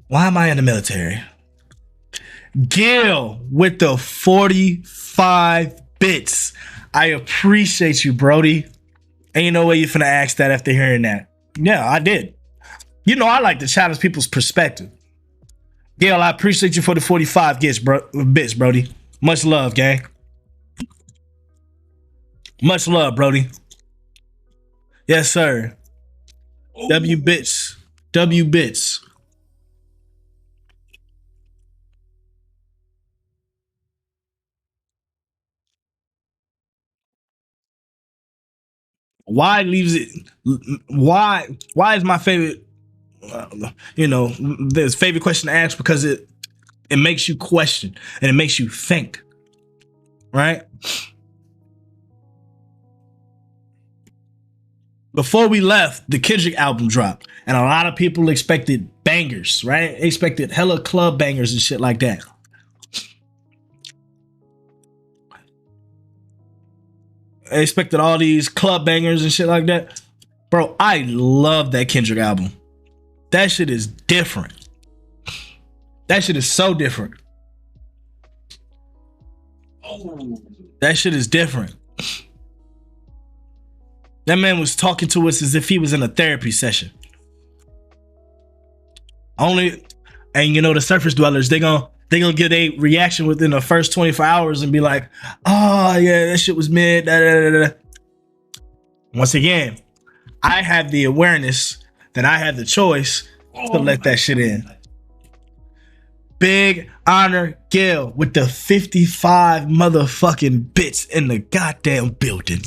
Speaker 1: Why am I in the military? Gil with the 45 bits. I appreciate you, Brody. Ain't no way you finna ask that after hearing that. Yeah, I did. You know, I like to challenge people's perspective. Gail, I appreciate you for the 45 bits, Brody. Much love, gang. Much love, Brody. Yes, sir. W bits. W bits. Why leaves it? Why is my favorite? There's favorite question to ask because it makes you question and it makes you think, right? Before we left, the Kendrick album dropped, and a lot of people expected bangers, right? They expected hella club bangers and shit like that. They expected all these club bangers and shit like that. Bro, I love that Kendrick album. That shit is different. That shit is so different. That shit is different. That man was talking to us as if he was in a therapy session. And the surface dwellers, they gonna get a reaction within the first 24 hours and be like, oh yeah, that shit was mid. Da, da, da, da. Once again, I have the awareness that I had the choice to let that shit in. Big honor Gil with the 55 motherfucking bits in the goddamn building.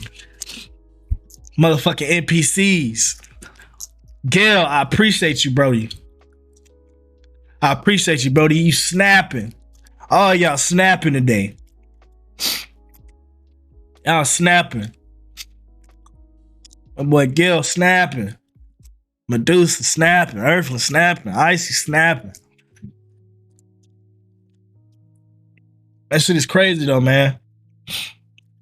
Speaker 1: Motherfucking NPCs. Gil, I appreciate you, Brody. I appreciate you, Brody. You snapping. Oh, y'all snapping today. Y'all snapping. My boy Gil snapping. Medusa snapping. Earthling snapping. Icy snapping. That shit is crazy though, man.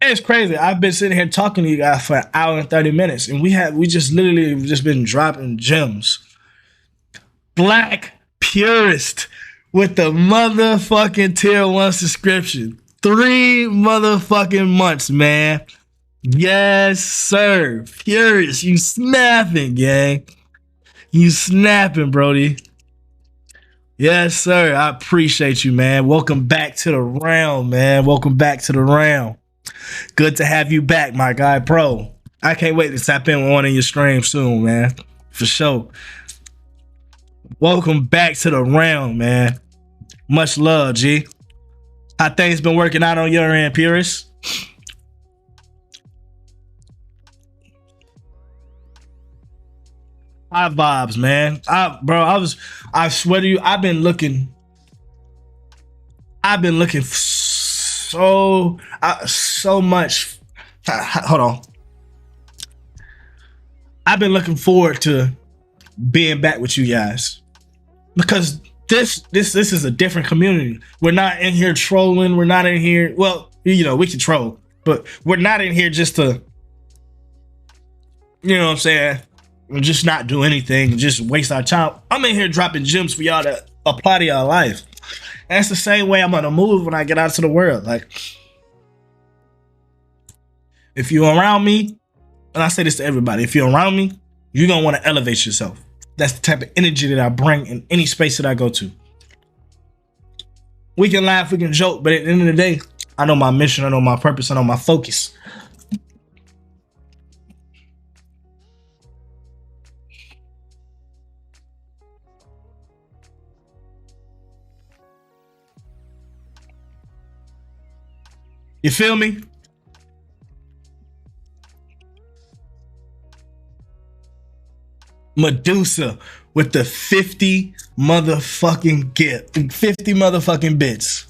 Speaker 1: It's crazy. I've been sitting here talking to you guys for an hour and 30 minutes, and we just literally just been dropping gems. Black Purist with the motherfucking tier 1 subscription. 3 motherfucking months, man. Yes, sir. Purist, you snapping, gang. You snapping, Brody. Yes, sir. I appreciate you, man. Welcome back to the round, man. Welcome back to the round. Good to have you back, my guy, bro. I can't wait to tap in with one of your streams soon, man. For sure. Welcome back to the round, man. Much love, G. How things been working out on your end, Purist? High vibes, man. I swear to you, I've been looking so much. Hold on. I've been looking forward to being back with you guys because this is a different community. We're not in here trolling. We're not in here. Well, we can troll, but we're not in here just to, what I'm saying, just not do anything, just waste our time. I'm in here dropping gems for y'all to apply to y'all life. And that's the same way I'm gonna move when I get out to the world. Like, if you're around me, and I say this to everybody, if you're around me, you're gonna want to elevate yourself. That's the type of energy that I bring in any space that I go to. We can laugh, we can joke, but at the end of the day, I know my mission, I know my purpose, I know my focus. You feel me? Medusa with the 50 motherfucking 50 motherfucking bits.